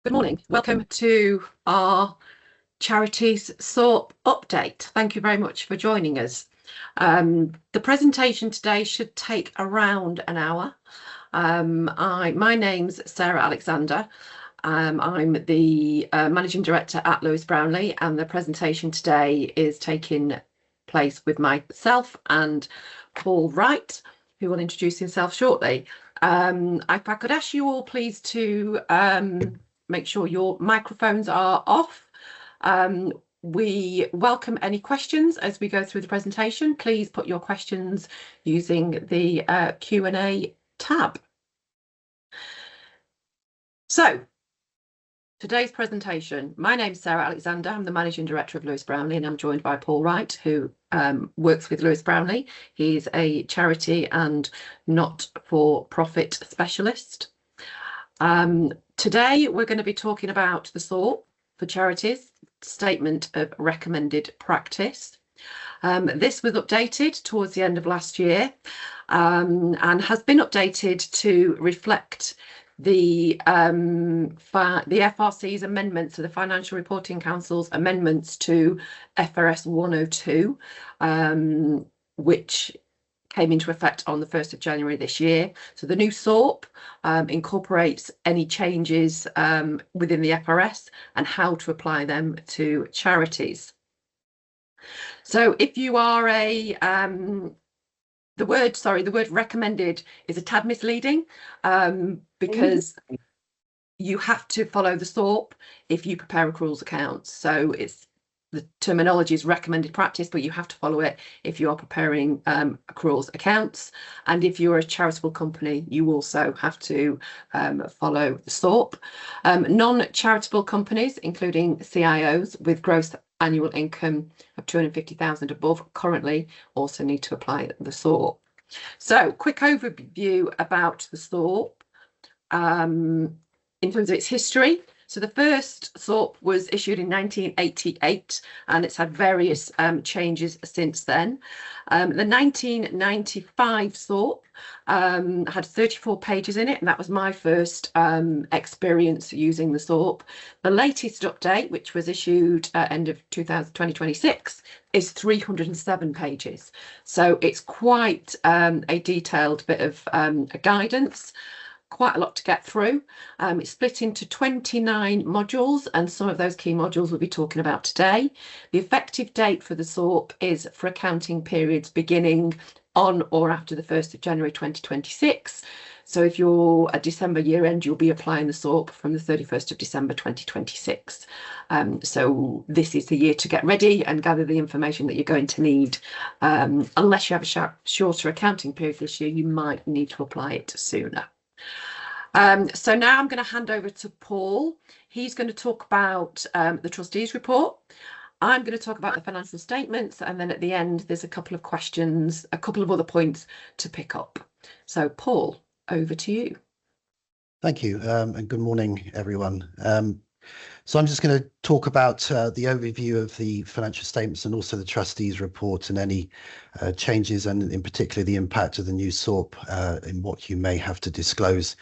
Good morning. Welcome to our Charities SORP update. Thank you very much for joining us. The presentation today should take around an hour. My name's Sarah Alexander. I'm the Managing Director at Lewis Brownlee, and the presentation today is taking place with myself and Paul Wright, who will introduce himself shortly. If I could ask you all please to make sure your microphones are off. We welcome any questions as we go through the presentation. Please put your questions using the Q&A tab. So, today's presentation. My name is Sarah Alexander. I'm the Managing Director of Lewis Brownlee, and I'm joined by Paul Wright, who works with Lewis Brownlee. He's a charity and not-for-profit specialist. Today, we're going to be talking about the SORP for charities, Statement of Recommended Practice. This was updated towards the end of last year and has been updated to reflect the FRC's amendments to the Financial Reporting Council's amendments to FRS 102, which came into effect on the 1st of January this year. So the new SORP incorporates any changes within the FRS and how to apply them to charities. So if you are the word recommended is a tad misleading because you have to follow the SORP if you prepare accruals accounts. So the terminology is recommended practice, but you have to follow it if you are preparing accruals accounts. And if you're a charitable company, you also have to follow the SORP. Non-charitable companies, including CIOs with gross annual income of 250,000 above, currently also need to apply the SORP. So, quick overview about the SORP in terms of its history. So the first SORP was issued in 1988 and it's had various changes since then. The 1995 SORP had 34 pages in it, and that was my first experience using the SORP. The latest update, which was issued end of 2026, is 307 pages. So it's quite a detailed bit of guidance. Quite a lot to get through. It's split into 29 modules, and some of those key modules we'll be talking about today. The effective date for the SORP is for accounting periods beginning on or after the 1st of January 2026. So if you're at December year end, you'll be applying the SORP from the 31st of December 2026. So this is the year to get ready and gather the information that you're going to need. Unless you have a shorter accounting period this year, you might need to apply it sooner. So now I'm going to hand over to Paul. He's going to talk about the trustees report. I'm going to talk about the financial statements, and then at the end there's a couple of questions, a couple of other points to pick up. So Paul, over to you. Thank you, and good morning everyone. So I'm just going to talk about the overview of the financial statements and also the trustees report and any changes, and in particular the impact of the new SORP in what you may have to disclose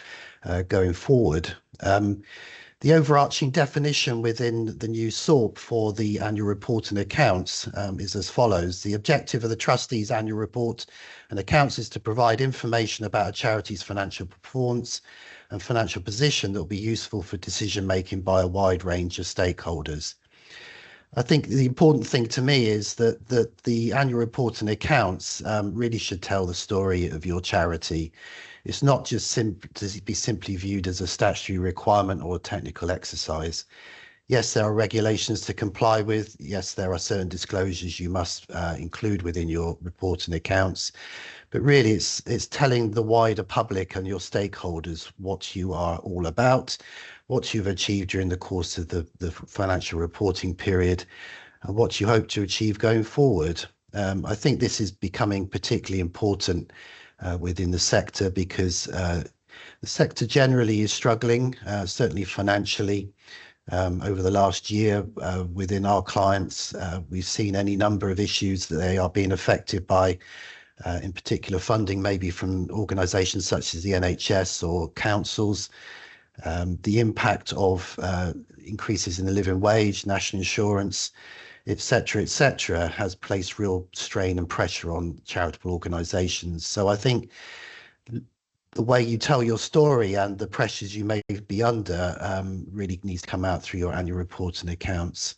going forward. The overarching definition within the new SORP for the annual report and accounts is as follows. The objective of the trustees' annual report and accounts is to provide information about a charity's financial performance and financial position that will be useful for decision making by a wide range of stakeholders. I think the important thing to me is that the annual report and accounts really should tell the story of your charity. It's not just to be simply viewed as a statutory requirement or a technical exercise. Yes, there are regulations to comply with. Yes, there are certain disclosures you must include within your report and accounts. But really, it's telling the wider public and your stakeholders what you are all about, what you've achieved during the course of the financial reporting period, and what you hope to achieve going forward. I think this is becoming particularly important within the sector because the sector generally is struggling, certainly financially. Over the last year within our clients, we've seen any number of issues that they are being affected by, in particular funding maybe from organisations such as the NHS or councils. The impact of increases in the living wage, national insurance, etc., has placed real strain and pressure on charitable organisations. So I think the way you tell your story and the pressures you may be under really needs to come out through your annual reports and accounts.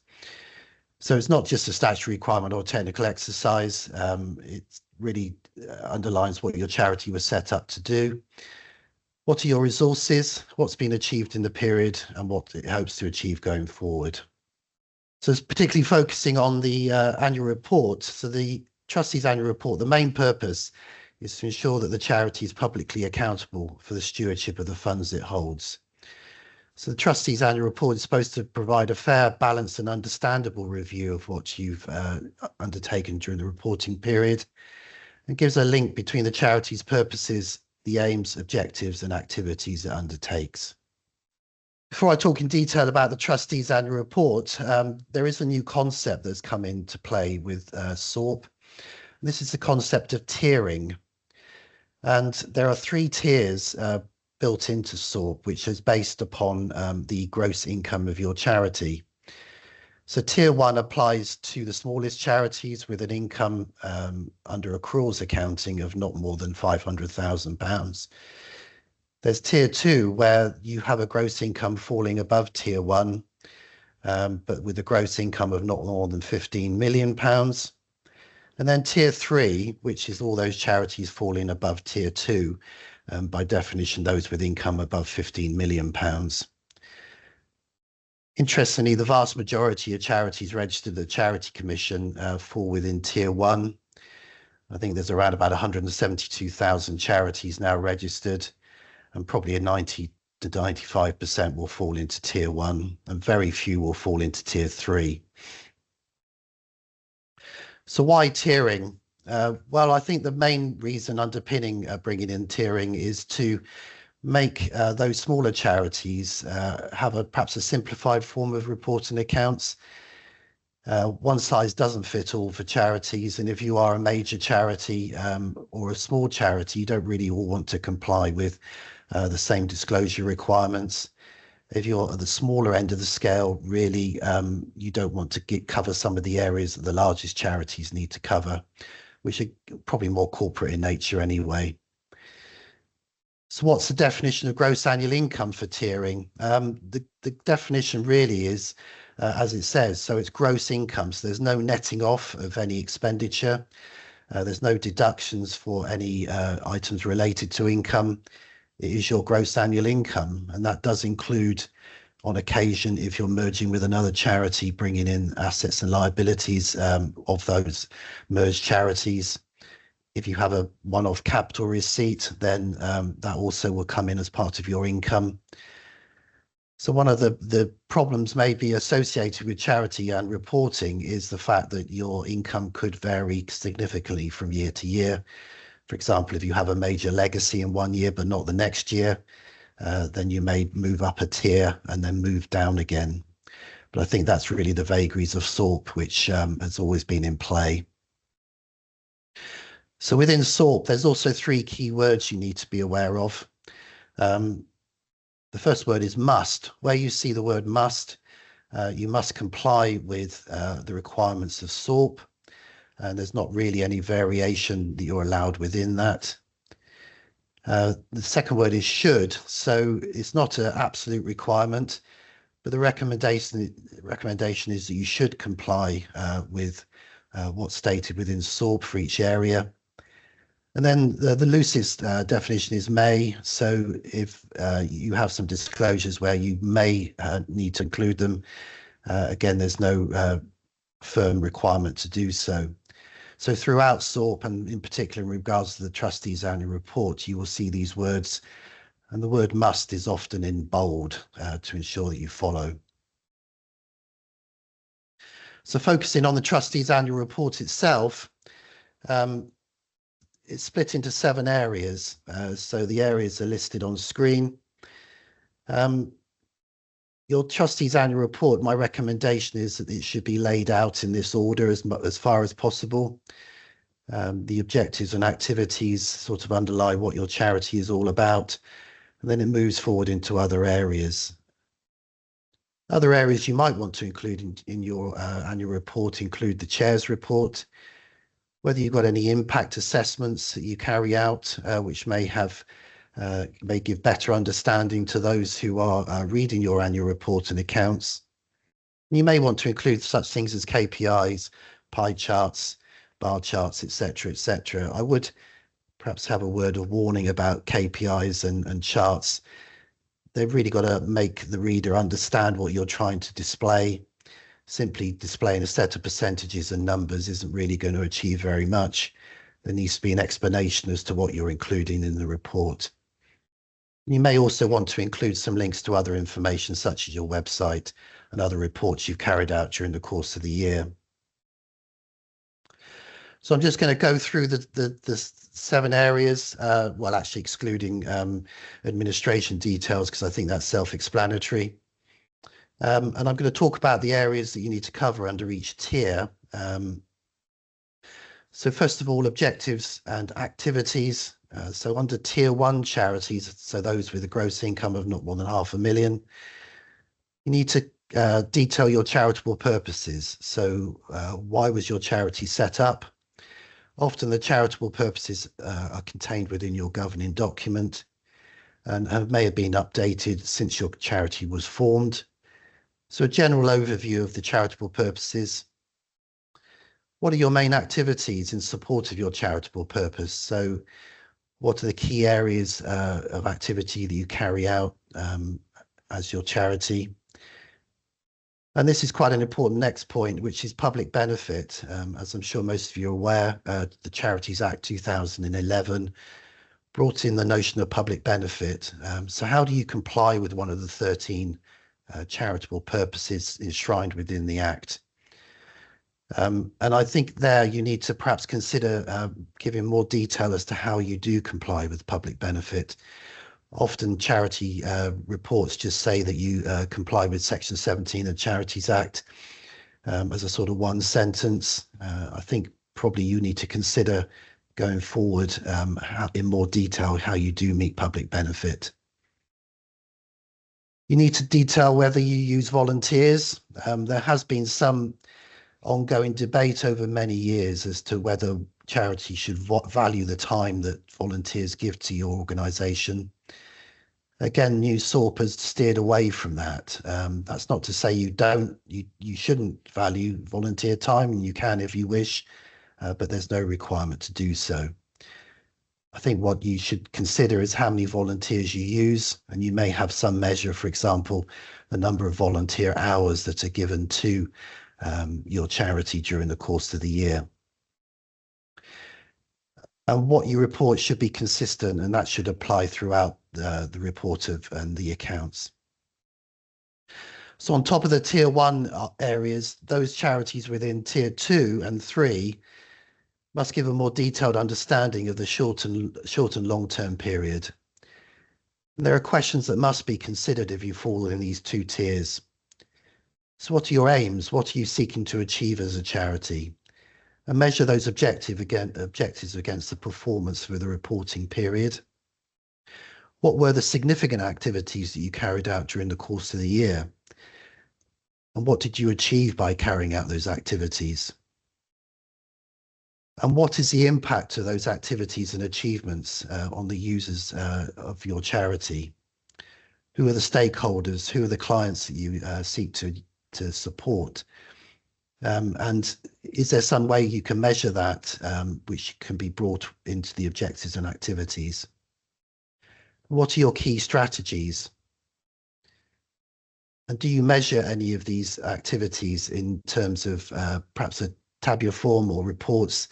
So it's not just a statutory requirement or technical exercise. It really underlines what your charity was set up to do. What are your resources? What's been achieved in the period and what it hopes to achieve going forward? So it's particularly focusing on the annual report. So the trustees' annual report, the main purpose is to ensure that the charity is publicly accountable for the stewardship of the funds it holds. So the trustees' annual report is supposed to provide a fair, balanced and understandable review of what you've undertaken during the reporting period, and gives a link between the charity's purposes, the aims, objectives and activities it undertakes. Before I talk in detail about the trustees' annual report, there is a new concept that's come into play with SORP. This is the concept of tiering. And there are 3 tiers built into SORP, which is based upon the gross income of your charity. So tier 1 applies to the smallest charities with an income under accruals accounting of not more than £500,000. There's tier 2 where you have a gross income falling above tier 1, but with a gross income of not more than £15 million. And then tier 3, which is all those charities falling above tier 2, by definition, those with income above £15 million. Interestingly, the vast majority of charities registered at the Charity Commission fall within tier 1. I think there's around about 172,000 charities now registered, and probably a 90 to 95% will fall into tier 1, and very few will fall into tier 3. So why tiering? Well, I think the main reason underpinning bringing in tiering is to make those smaller charities have perhaps a simplified form of reporting accounts. One size doesn't fit all for charities, and if you are a major charity or a small charity, you don't really all want to comply with the same disclosure requirements. If you're at the smaller end of the scale, really, you don't want to cover some of the areas that the largest charities need to cover, which are probably more corporate in nature anyway. So what's the definition of gross annual income for tiering? The definition really is, as it says, so it's gross income. So there's no netting off of any expenditure. There's no deductions for any items related to income. It is your gross annual income, and that does include, on occasion, if you're merging with another charity, bringing in assets and liabilities of those merged charities. If you have a one-off capital receipt, then that also will come in as part of your income. So one of the problems maybe associated with charity and reporting is the fact that your income could vary significantly from year to year. For example, if you have a major legacy in one year but not the next year, then you may move up a tier and then move down again. But I think that's really the vagaries of SORP, which has always been in play. So within SORP, there's also 3 key words you need to be aware of. The first word is must. Where you see the word must, you must comply with the requirements of SORP. And there's not really any variation that you're allowed within that. The second word is should. So it's not an absolute requirement, but the recommendation is that you should comply with what's stated within SORP for each area. And then the loosest definition is may. So if you have some disclosures where you may need to include them, again, there's no firm requirement to do so. So throughout SORP, and in particular in regards to the trustees' annual report, you will see these words, and the word must is often in bold to ensure that you follow. So focusing on the trustees' annual report itself, it's split into 7 areas. So the areas are listed on screen. Your trustees' annual report, my recommendation is that it should be laid out in this order as far as possible. The objectives and activities sort of underlie what your charity is all about. And then it moves forward into other areas. Other areas you might want to include in your annual report include the chair's report, whether you've got any impact assessments that you carry out, which may give better understanding to those who are reading your annual report and accounts. You may want to include such things as KPIs, pie charts, bar charts, etc., etc. I would perhaps have a word of warning about KPIs and charts. They've really got to make the reader understand what you're trying to display. Simply displaying a set of percentages and numbers isn't really going to achieve very much. There needs to be an explanation as to what you're including in the report. You may also want to include some links to other information, such as your website and other reports you've carried out during the course of the year. So I'm just going to go through the 7 areas, well, actually excluding administration details, because I think that's self-explanatory. And I'm going to talk about the areas that you need to cover under each tier. So first of all, objectives and activities. So under tier 1 charities, so those with a gross income of not more than £500,000, you need to detail your charitable purposes. So why was your charity set up? Often the charitable purposes are contained within your governing document and may have been updated since your charity was formed. So a general overview of the charitable purposes. What are your main activities in support of your charitable purpose? So what are the key areas of activity that you carry out as your charity? And this is quite an important next point, which is public benefit. As I'm sure most of you are aware, the Charities Act 2011 brought in the notion of public benefit. So how do you comply with one of the 13 charitable purposes enshrined within the Act? And I think there you need to perhaps consider giving more detail as to how you do comply with public benefit. Often charity reports just say that you comply with Section 17 of the Charities Act as a sort of one sentence. I think probably you need to consider going forward in more detail how you do meet public benefit. You need to detail whether you use volunteers. There has been some ongoing debate over many years as to whether charity should value the time that volunteers give to your organisation. Again, new SORP has steered away from that. That's not to say you shouldn't value volunteer time, and you can if you wish, but there's no requirement to do so. I think what you should consider is how many volunteers you use, and you may have some measure, for example, the number of volunteer hours that are given to your charity during the course of the year. And what you report should be consistent, and that should apply throughout the report and the accounts. So on top of the tier 1 areas, those charities within tier 2 and 3 must give a more detailed understanding of the short and long-term period. And there are questions that must be considered if you fall in these 2 tiers. So what are your aims? What are you seeking to achieve as a charity? And measure those objectives against the performance for the reporting period. What were the significant activities that you carried out during the course of the year? And what did you achieve by carrying out those activities? And what is the impact of those activities and achievements on the users of your charity? Who are the stakeholders? Who are the clients that you seek to support? And is there some way you can measure that which can be brought into the objectives and activities? What are your key strategies? And do you measure any of these activities in terms of perhaps a tabular form or reports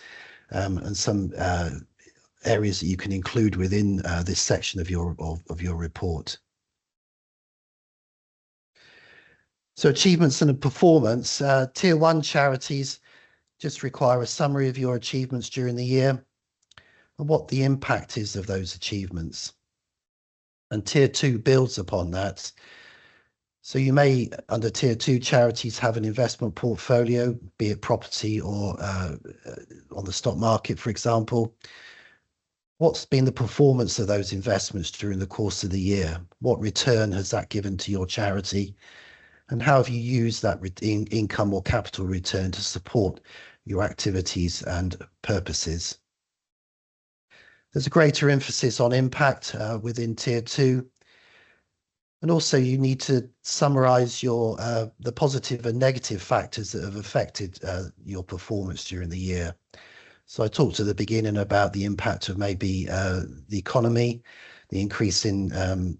and some areas that you can include within this section of your report? So achievements and performance. Tier 1 charities just require a summary of your achievements during the year and what the impact is of those achievements. And tier 2 builds upon that. So you may, under tier 2 charities, have an investment portfolio, be it property or on the stock market, for example. What's been the performance of those investments during the course of the year? What return has that given to your charity? And how have you used that income or capital return to support your activities and purposes? There's a greater emphasis on impact within Tier 2. And also you need to summarize the positive and negative factors that have affected your performance during the year. So I talked at the beginning about the impact of maybe the economy, the increase in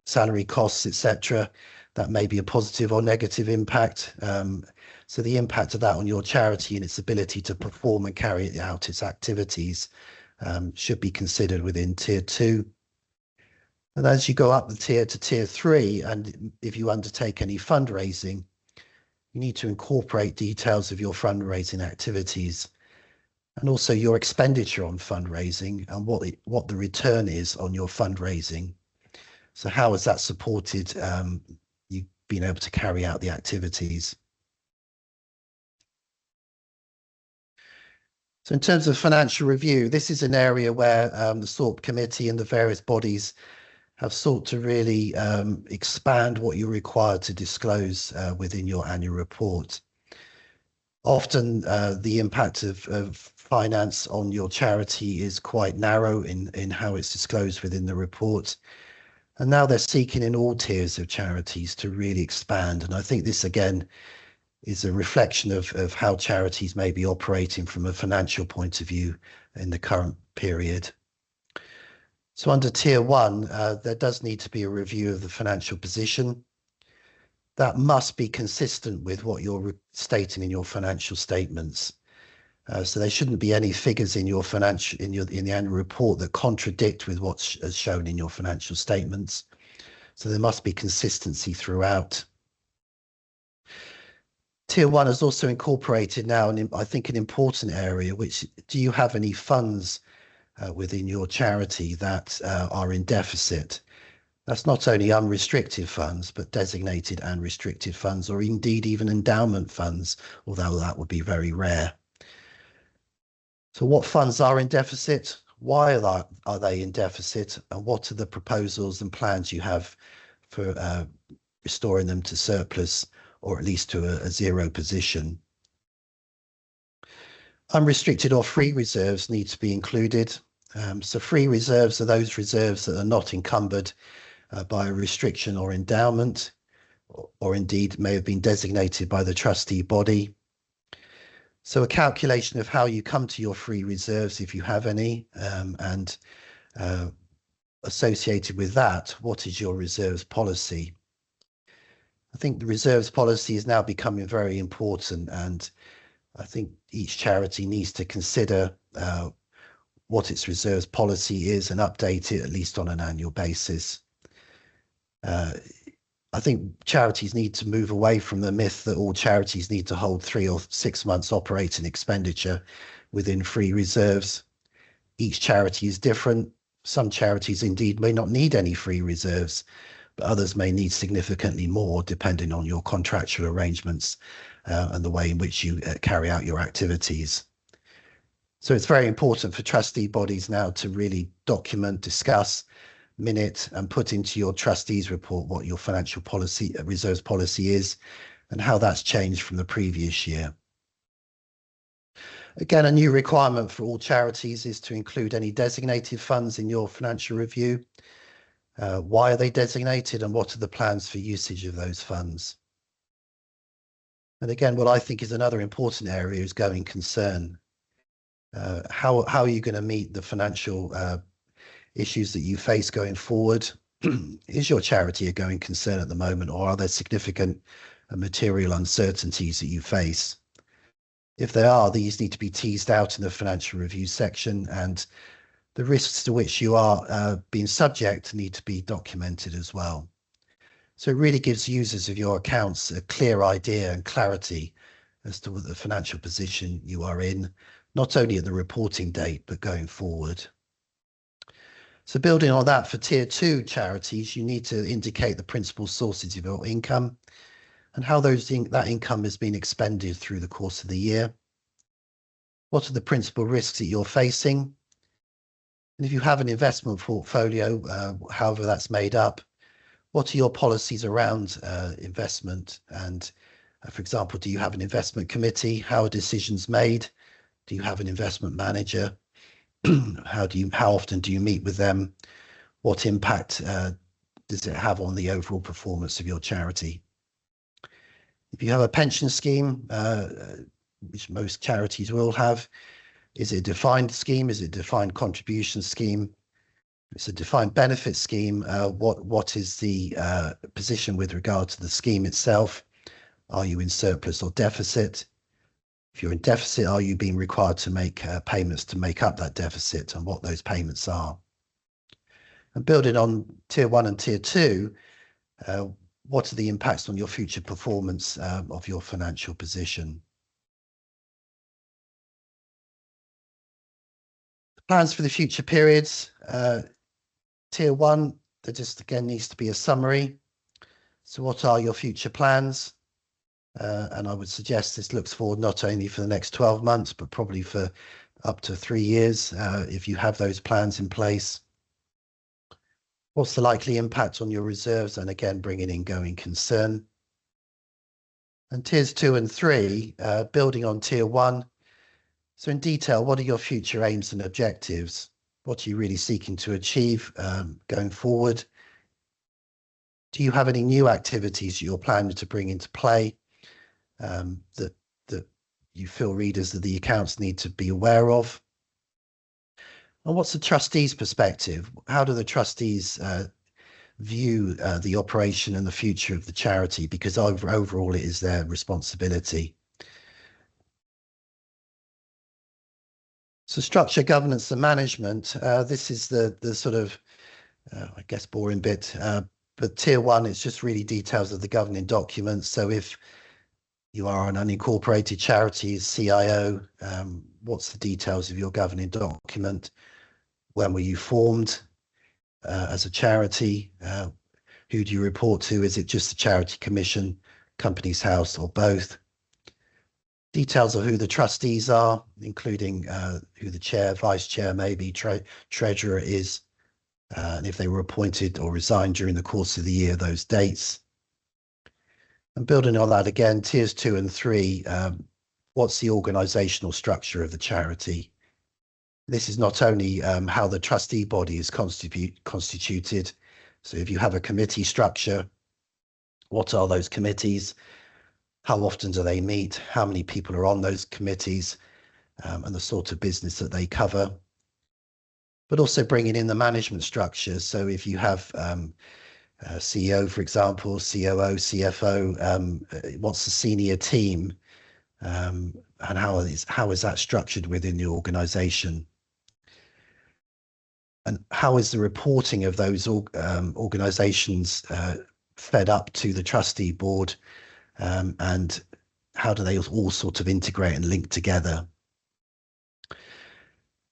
salary costs, etc. That may be a positive or negative impact. So the impact of that on your charity and its ability to perform and carry out its activities should be considered within Tier 2. And as you go up the tier to Tier 3, and if you undertake any fundraising, you need to incorporate details of your fundraising activities and also your expenditure on fundraising and what the return is on your fundraising. So how has that supported you being able to carry out the activities? So in terms of financial review, this is an area where the SORP committee and the various bodies have sought to really expand what you're required to disclose within your annual report. Often the impact of finance on your charity is quite narrow in how it's disclosed within the report. And now they're seeking in all tiers of charities to really expand. And I think this, again, is a reflection of how charities may be operating from a financial point of view in the current period. So under Tier 1, there does need to be a review of the financial position. That must be consistent with what you're stating in your financial statements. So there shouldn't be any figures in your in the annual report that contradict with what's shown in your financial statements. So there must be consistency throughout. Tier 1 has also incorporated now, and I think an important area, which do you have any funds within your charity that are in deficit? That's not only unrestricted funds, but designated and restricted funds, or indeed even endowment funds, although that would be very rare. So what funds are in deficit? Why are they in deficit? And what are the proposals and plans you have for restoring them to surplus, or at least to a zero position? Unrestricted or free reserves need to be included. So free reserves are those reserves that are not encumbered by a restriction or endowment, or indeed may have been designated by the trustee body. So a calculation of how you come to your free reserves, if you have any, and associated with that, what is your reserves policy? I think the reserves policy is now becoming very important, and I think each charity needs to consider what its reserves policy is and update it at least on an annual basis. I think charities need to move away from the myth that all charities need to hold 3 or 6 months operating expenditure within free reserves. Each charity is different. Some charities indeed may not need any free reserves, but others may need significantly more depending on your contractual arrangements and the way in which you carry out your activities. So it's very important for trustee bodies now to really document, discuss, minute and put into your trustees report what your financial policy, reserves policy is and how that's changed from the previous year. Again, a new requirement for all charities is to include any designated funds in your financial review. Why are they designated and what are the plans for usage of those funds? And again, what I think is another important area is going concern. How are you going to meet the financial issues that you face going forward? Is your charity a going concern at the moment, or are there significant material uncertainties that you face? If there are, these need to be teased out in the financial review section, and the risks to which you are being subject need to be documented as well. So it really gives users of your accounts a clear idea and clarity as to the financial position you are in, not only at the reporting date, but going forward. So building on that, for Tier 2 charities, you need to indicate the principal sources of your income and how that income has been expended through the course of the year. What are the principal risks that you're facing? And if you have an investment portfolio, however that's made up, what are your policies around investment? And for example, do you have an investment committee? How are decisions made? Do you have an investment manager? How often do you meet with them? What impact does it have on the overall performance of your charity? If you have a pension scheme, which most charities will have, is it a defined scheme? Is it a defined contribution scheme? It's a defined benefit scheme. What is the position with regard to the scheme itself? Are you in surplus or deficit? If you're in deficit, are you being required to make payments to make up that deficit, and what those payments are? And building on tier 1 and tier 2, what are the impacts on your future performance of your financial position? The plans for the future periods. Tier 1, there just again needs to be a summary. So what are your future plans? And I would suggest this looks forward not only for the next 12 months, but probably for up to 3 years, if you have those plans in place. What's the likely impact on your reserves? And again, bringing in going concern. And tiers 2 and 3, building on tier 1. So in detail, what are your future aims and objectives? What are you really seeking to achieve going forward? Do you have any new activities you're planning to bring into play that you feel readers of the accounts need to be aware of? And what's the trustees' perspective? How do the trustees view the operation and the future of the charity? Because overall, it is their responsibility. So structure, governance and management, this is the sort of, I guess, boring bit, but tier 1, it's just really details of the governing documents. So if you are an unincorporated charity, CIO, what's the details of your governing document? When were you formed as a charity? Who do you report to? Is it just the charity commission, company's house, or both? Details of who the trustees are, including who the chair, vice chair, maybe treasurer is, and if they were appointed or resigned during the course of the year, those dates. And building on that again, tiers 2 and 3, what's the organizational structure of the charity? This is not only how the trustee body is constituted. So if you have a committee structure, what are those committees? How often do they meet? How many people are on those committees, and the sort of business that they cover? But also bringing in the management structure. So if you have CEO, for example, COO, CFO, what's the senior team, and how is that structured within the organization? And how is the reporting of those organizations fed up to the trustee board? And how do they all sort of integrate and link together?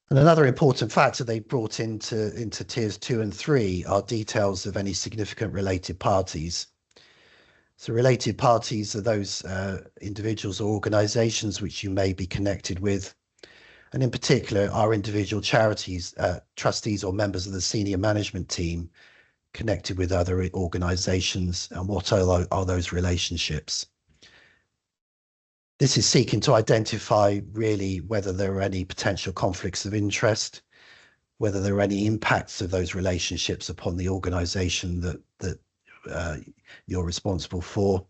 And another important factor they brought into tiers 2 and 3 are details of any significant related parties. So related parties are those individuals or organizations which you may be connected with. And in particular, are individual charities, trustees or members of the senior management team connected with other organizations, and what are those relationships? This is seeking to identify really whether there are any potential conflicts of interest, whether there are any impacts of those relationships upon the organization that you're responsible for,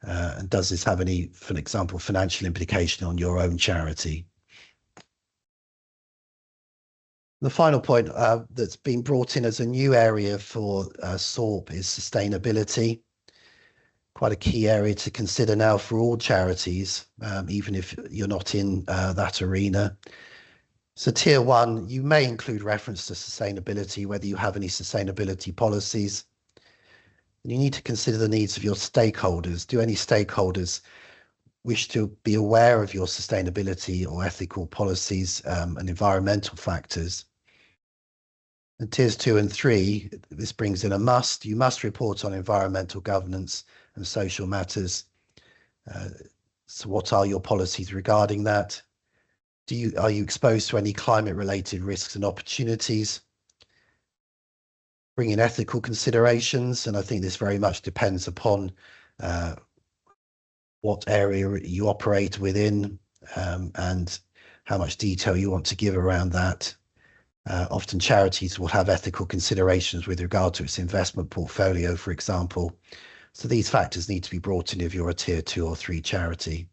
and does this have any, for example, financial implication on your own charity? The final point that's been brought in as a new area for SORP is sustainability. Quite a key area to consider now for all charities, even if you're not in that arena. So tier 1, you may include reference to sustainability, whether you have any sustainability policies. You need to consider the needs of your stakeholders. Do any stakeholders wish to be aware of your sustainability or ethical policies and environmental factors? And tiers 2 and 3, this brings in a must. You must report on environmental governance and social matters. So what are your policies regarding that? Are you exposed to any climate related risks and opportunities? Bring in ethical considerations, and I think this very much depends upon what area you operate within, and how much detail you want to give around that. Often charities will have ethical considerations with regard to its investment portfolio, for example. So these factors need to be brought in if you're a tier 2 or 3 charity.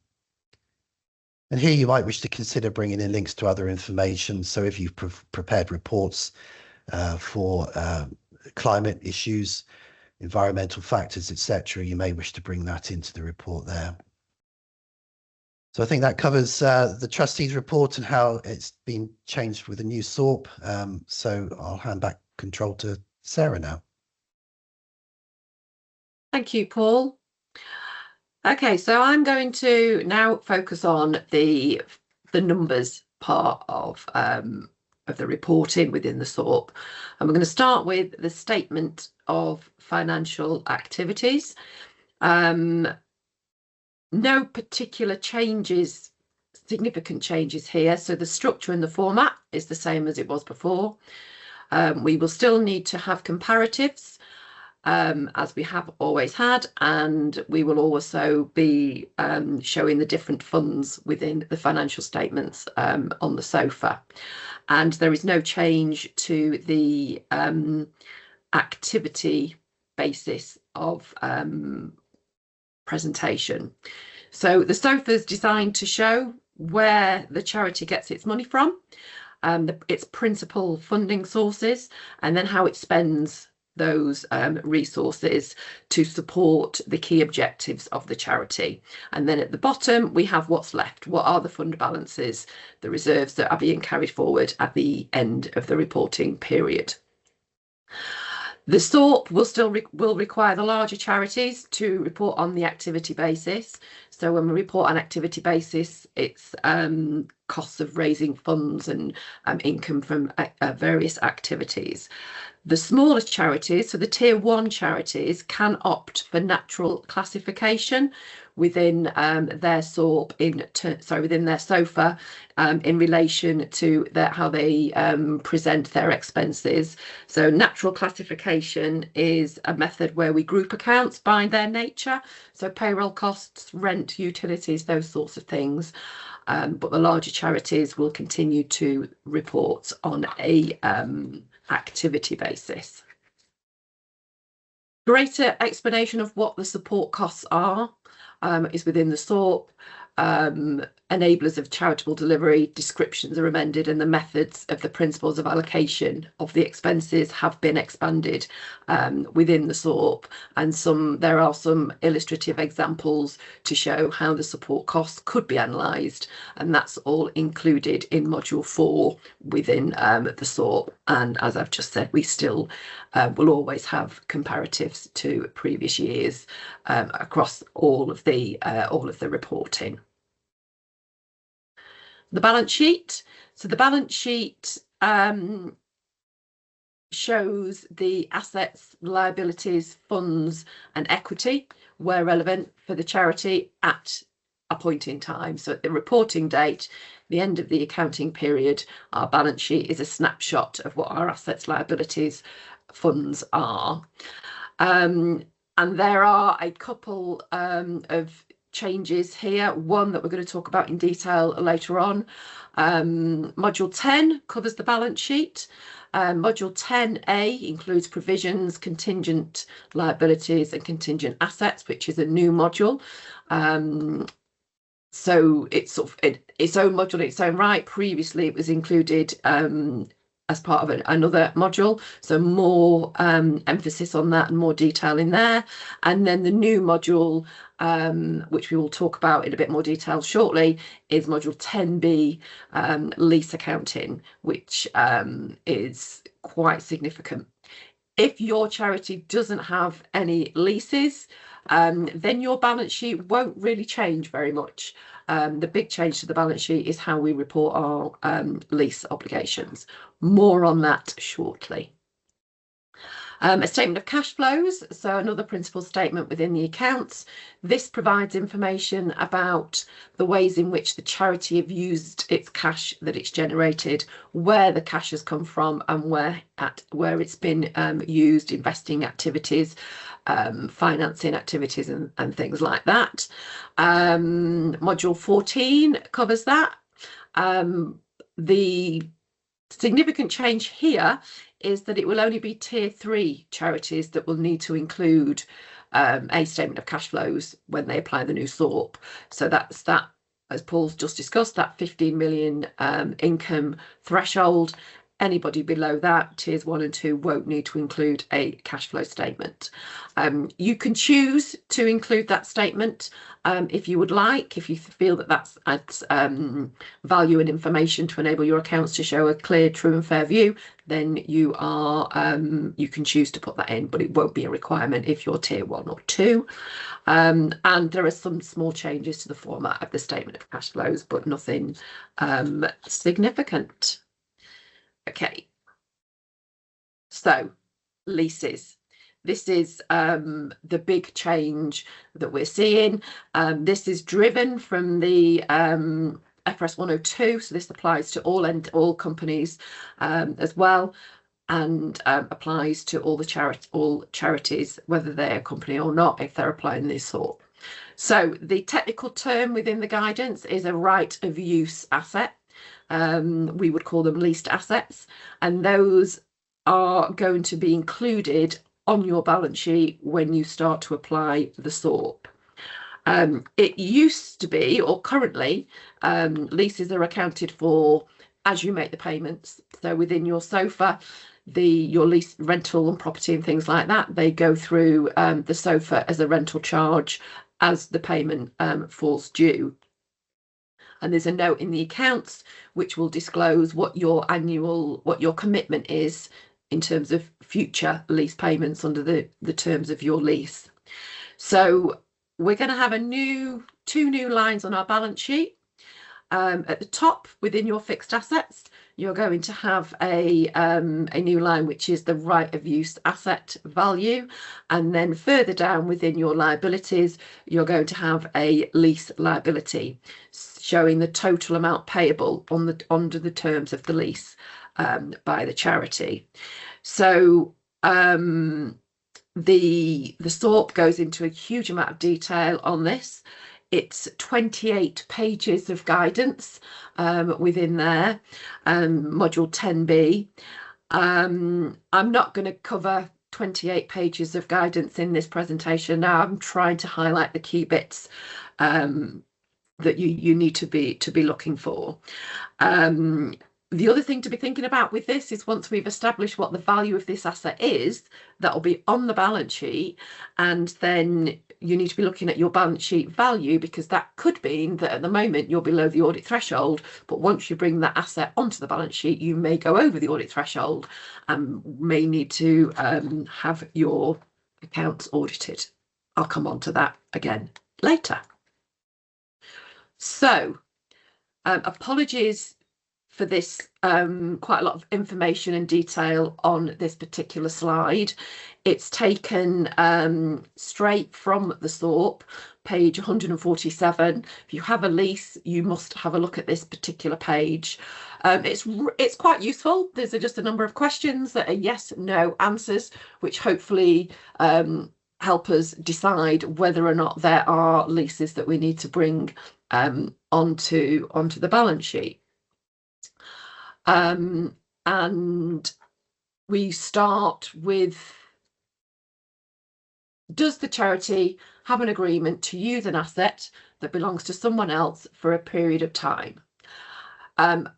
And here you might wish to consider bringing in links to other information. So if you've prepared reports for climate issues, environmental factors, etc., you may wish to bring that into the report there. So I think that covers the trustees report and how it's been changed with the new SORP. So I'll hand back control to Sarah now. Thank you, Paul. Okay, so I'm going to now focus on the numbers part of the reporting within the SORP. And we're going to start with the statement of financial activities. No particular changes, significant changes here. So the structure and the format is the same as it was before. We will still need to have comparatives, as we have always had, and we will also be showing the different funds within the financial statements on the SOFA. And there is no change to the activity basis of presentation. So the SOFA is designed to show where the charity gets its money from, its principal funding sources, and then how it spends those resources to support the key objectives of the charity. And then at the bottom we have what's left. What are the fund balances, the reserves that are being carried forward at the end of the reporting period. The SORP will require the larger charities to report on the activity basis. So when we report on activity basis, it's costs of raising funds and income from various activities. The smallest charities, so the tier 1 charities, can opt for natural classification within their SORP within their SOFA in relation to how they present their expenses. So natural classification is a method where we group accounts by their nature, so payroll costs, rent, utilities, those sorts of things. But the larger charities will continue to report on a activity basis. Greater explanation of what the support costs are is within the SORP. Enablers of charitable delivery descriptions are amended, and the methods of the principles of allocation of the expenses have been expanded within the SORP, and there are some illustrative examples to show how the support costs could be analysed, and that's all included in module 4 within the SORP. And as I've just said, we still will always have comparatives to previous years across all of the reporting. The balance sheet. So the balance sheet shows the assets, liabilities, funds and equity where relevant for the charity at a point in time. So at the reporting date, the end of the accounting period, our balance sheet is a snapshot of what our assets, liabilities, funds are. And there are a couple of changes here. One that we're going to talk about in detail later on. Module 10 covers the balance sheet. Module 10A includes provisions, contingent liabilities and contingent assets, which is a new module. So it's sort of its own module in its own right. Previously it was included as part of another module, so more emphasis on that and more detail in there. And then the new module, which we will talk about in a bit more detail shortly, is module 10B, lease accounting, which is quite significant. If your charity doesn't have any leases, then your balance sheet won't really change very much. The big change to the balance sheet is how we report our lease obligations. More on that shortly. A statement of cash flows, so another principal statement within the accounts. This provides information about the ways in which the charity have used its cash that it's generated, where the cash has come from, and where it's been used, investing activities, financing activities, and things like that. Module 14 covers that. The significant change here is that it will only be tier 3 charities that will need to include a statement of cash flows when they apply the new SORP. So that's that, as Paul's just discussed, that 15 million income threshold. Anybody below that, tiers 1 and 2, won't need to include a cash flow statement. You can choose to include that statement if you would like, if you feel that that's adds value and information to enable your accounts to show a clear, true and fair view, then you can choose to put that in, but it won't be a requirement if you're tier 1 or 2. And there are some small changes to the format of the statement of cash flows, but nothing significant. Okay, so leases. This is the big change that we're seeing. This is driven from the FRS 102, so this applies to all companies as well, and applies to all charities, whether they're a company or not, if they're applying this SORP. So the technical term within the guidance is a right of use asset. We would call them leased assets, and those are going to be included on your balance sheet when you start to apply the SORP. It used to be, or currently, leases are accounted for as you make the payments. So within your SOFA, your lease, rental and property and things like that, they go through the SOFA as a rental charge as the payment falls due. And there's a note in the accounts which will disclose what your commitment is in terms of future lease payments under the terms of your lease. So we're going to have two new lines on our balance sheet. At the top, within your fixed assets, you're going to have a new line which is the right of use asset value, and then further down within your liabilities you're going to have a lease liability showing the total amount payable under the terms of the lease by the charity. So the SORP goes into a huge amount of detail on this. It's 28 pages of guidance within there, module 10B. I'm not going to cover 28 pages of guidance in this presentation now. I'm trying to highlight the key bits that you need to be looking for. The other thing to be thinking about with this is once we've established what the value of this asset is, that will be on the balance sheet, and then you need to be looking at your balance sheet value, because that could mean that at the moment you're below the audit threshold, but once you bring that asset onto the balance sheet, you may go over the audit threshold and may need to have your accounts audited. I'll come on to that again later. So apologies for this quite a lot of information and detail on this particular slide. It's taken straight from the SORP, page 147. If you have a lease, you must have a look at this particular page. It's quite useful. There's just a number of questions that are yes, no answers, which hopefully help us decide whether or not there are leases that we need to bring onto the balance sheet. And we start with, does the charity have an agreement to use an asset that belongs to someone else for a period of time? And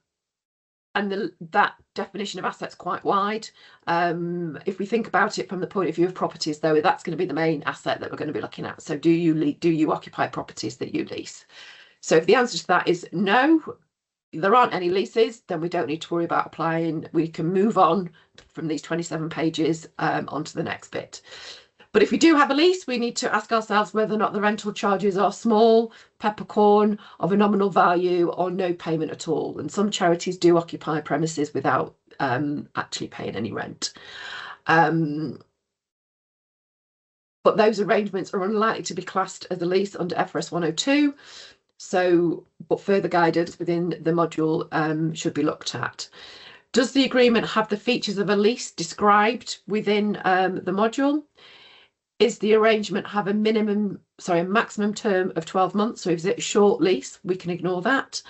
that definition of asset's quite wide. If we think about it from the point of view of properties, though, that's going to be the main asset that we're going to be looking at. So do you occupy properties that you lease? So if the answer to that is no, there aren't any leases, then we don't need to worry about applying. We can move on from these 27 pages onto the next bit. But if we do have a lease, we need to ask ourselves whether or not the rental charges are small, peppercorn, of a nominal value, or no payment at all. And some charities do occupy premises without actually paying any rent. but those arrangements are unlikely to be classed as a lease under FRS 102. So, but further guidance within the module should be looked at. Does the agreement have the features of a lease described within the module? Is the arrangement have a maximum term of 12 months? So if it's a short lease, we can ignore that.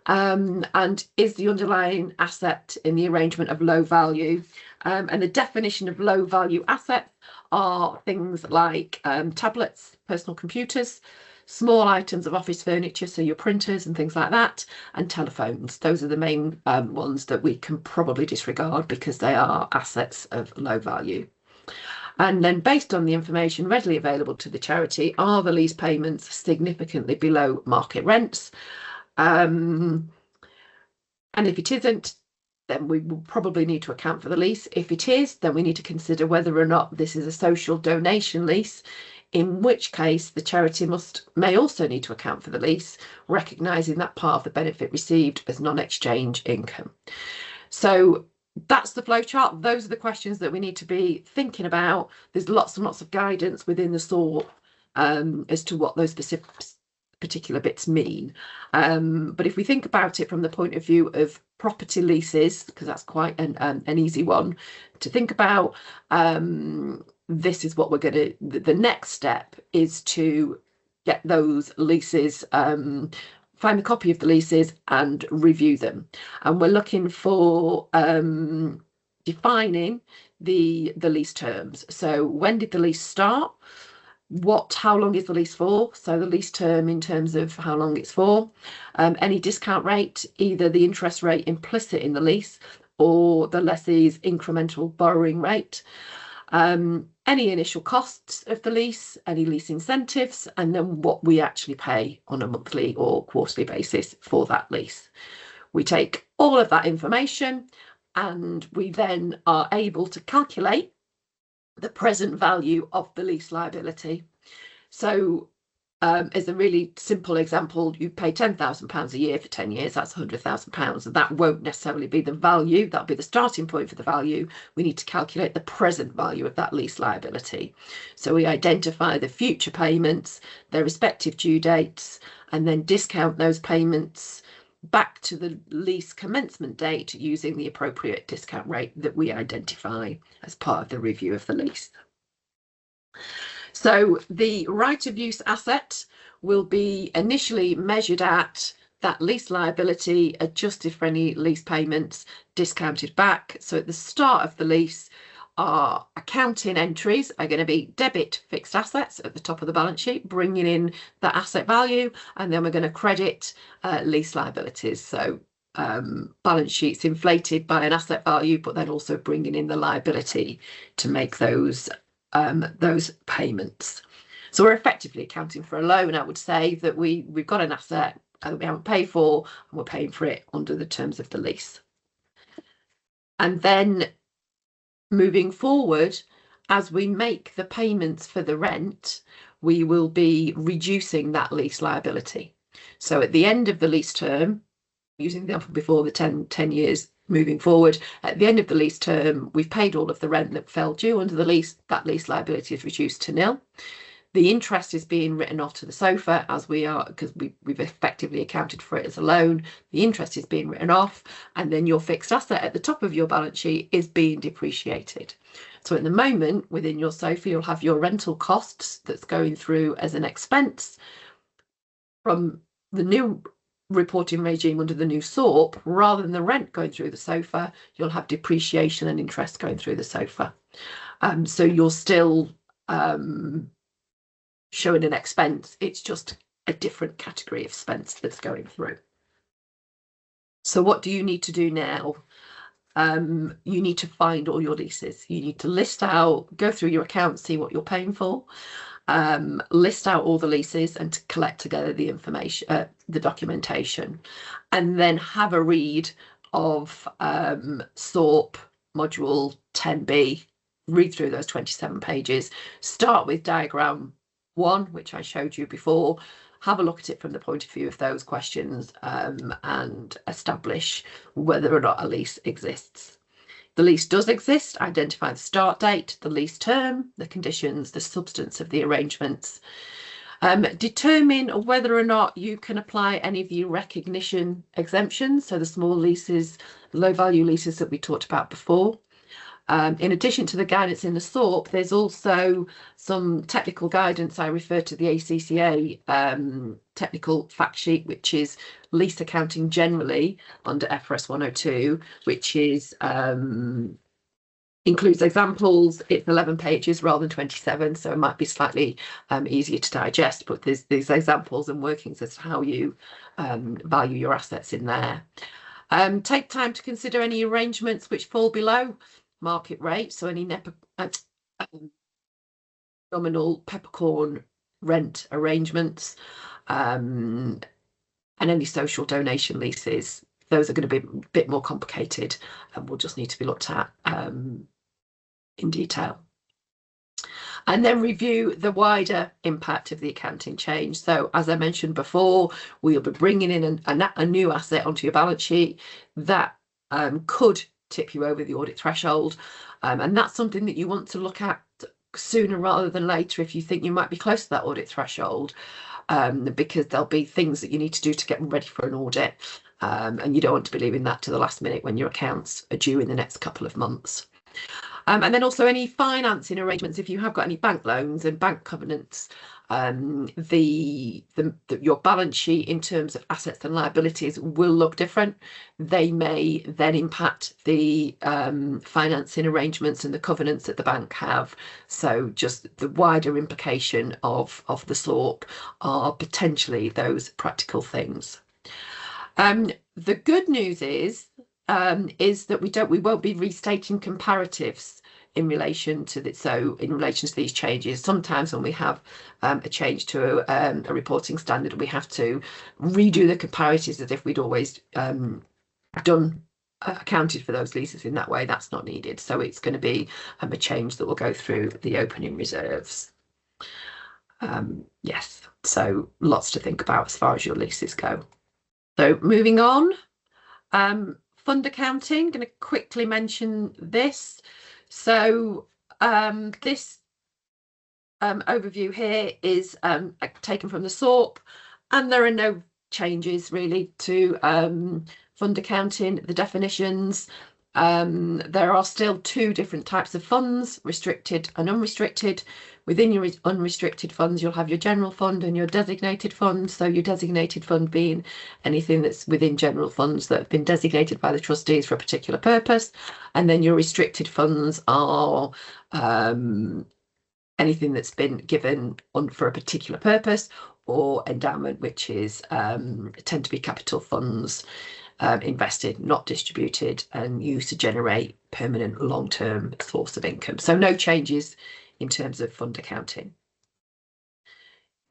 And is the underlying asset in the arrangement of low value? And the definition of low value assets are things like tablets, personal computers, small items of office furniture, so your printers and things like that, and telephones. Those are the main ones that we can probably disregard because they are assets of low value. And then based on the information readily available to the charity, are the lease payments significantly below market rents? And if it isn't, then we will probably need to account for the lease. If it is, then we need to consider whether or not this is a social donation lease, in which case the charity may also need to account for the lease, recognising that part of the benefit received as non-exchange income. So that's the flowchart. Those are the questions that we need to be thinking about. There's lots and lots of guidance within the SORP as to what those particular bits mean. But if we think about it from the point of view of property leases, because that's quite an easy one to think about, this is what we're going to, the next step is to get those leases, find a copy of the leases and review them. And we're looking for defining the lease terms. So when did the lease start? How long is the lease for? So the lease term in terms of how long it's for. Any discount rate, either the interest rate implicit in the lease or the lessee's incremental borrowing rate. Any initial costs of the lease, any lease incentives, and then what we actually pay on a monthly or quarterly basis for that lease. We take all of that information and we then are able to calculate the present value of the lease liability. So as a really simple example, you pay £10,000 a year for 10 years, that's £100,000, and that won't necessarily be the value, that'll be the starting point for the value. We need to calculate the present value of that lease liability. So we identify the future payments, their respective due dates, and then discount those payments back to the lease commencement date using the appropriate discount rate that we identify as part of the review of the lease. So the right of use asset will be initially measured at that lease liability, adjusted for any lease payments, discounted back. So at the start of the lease, our accounting entries are going to be debit fixed assets at the top of the balance sheet, bringing in that asset value, and then we're going to credit lease liabilities. So balance sheets inflated by an asset value, but then also bringing in the liability to make those payments. So we're effectively accounting for a loan. I would say that we've got an asset that we haven't paid for, and we're paying for it under the terms of the lease. And then moving forward, as we make the payments for the rent, we will be reducing that lease liability. So at the end of the lease term, using the example before, the 10 years moving forward, at the end of the lease term, we've paid all of the rent that fell due under the lease. That lease liability is reduced to nil. The interest is being written off to the SOFA as we are, because we've effectively accounted for it as a loan. The interest is being written off, and then your fixed asset at the top of your balance sheet is being depreciated. So at the moment, within your SOFA, you'll have your rental costs that's going through as an expense. From the new reporting regime under the new SORP, rather than the rent going through the SOFA, you'll have depreciation and interest going through the SOFA. So you're still showing an expense, it's just a different category of expense that's going through. So what do you need to do now? You need to find all your leases. You need to list out, go through your account, see what you're paying for, list out all the leases and to collect together the information, the documentation, and then have a read of SORP module 10B, read through those 27 pages, start with diagram 1, which I showed you before, have a look at it from the point of view of those questions, and establish whether or not a lease exists. the lease does exist, identify the start date, the lease term, the conditions, the substance of the arrangements. Determine whether or not you can apply any of the recognition exemptions, so the small leases, low value leases that we talked about before. In addition to the guidance in the SORP, there's also some technical guidance. I refer to the ACCA technical fact sheet, which is lease accounting generally under FRS 102, which is includes examples. It's 11 pages rather than 27, so it might be slightly easier to digest, but there's examples and workings as to how you value your assets in there. Take time to consider any arrangements which fall below market rate, so any nominal peppercorn rent arrangements, and any social donation leases. Those are going to be a bit more complicated and will just need to be looked at in detail. And then review the wider impact of the accounting change. So as I mentioned before, we'll be bringing in a new asset onto your balance sheet that could tip you over the audit threshold. And that's something that you want to look at sooner rather than later if you think you might be close to that audit threshold, because there'll be things that you need to do to get ready for an audit. And you don't want to be leaving that to the last minute when your accounts are due in the next couple of months. And then also any financing arrangements, if you have got any bank loans and bank covenants, your balance sheet in terms of assets and liabilities will look different. They may then impact the financing arrangements and the covenants that the bank have. So just the wider implication of the SORP are potentially those practical things. The good news is that we won't be restating comparatives in relation to these changes. Sometimes when we have a change to a reporting standard, we have to redo the comparatives as if we'd always accounted for those leases in that way. That's not needed. So it's going to be a change that will go through the opening reserves. Yes, so lots to think about as far as your leases go. So moving on, fund accounting, going to quickly mention this. So this overview here is taken from the SORP, and there are no changes really to fund accounting, the definitions. There are still two different types of funds, restricted and unrestricted. Within your unrestricted funds, you'll have your general fund and your designated fund. So your designated fund being anything that's within general funds that have been designated by the trustees for a particular purpose. And then your restricted funds are anything that's been given for a particular purpose, or endowment, which is tend to be capital funds invested, not distributed, and used to generate permanent long-term source of income. So no changes in terms of fund accounting.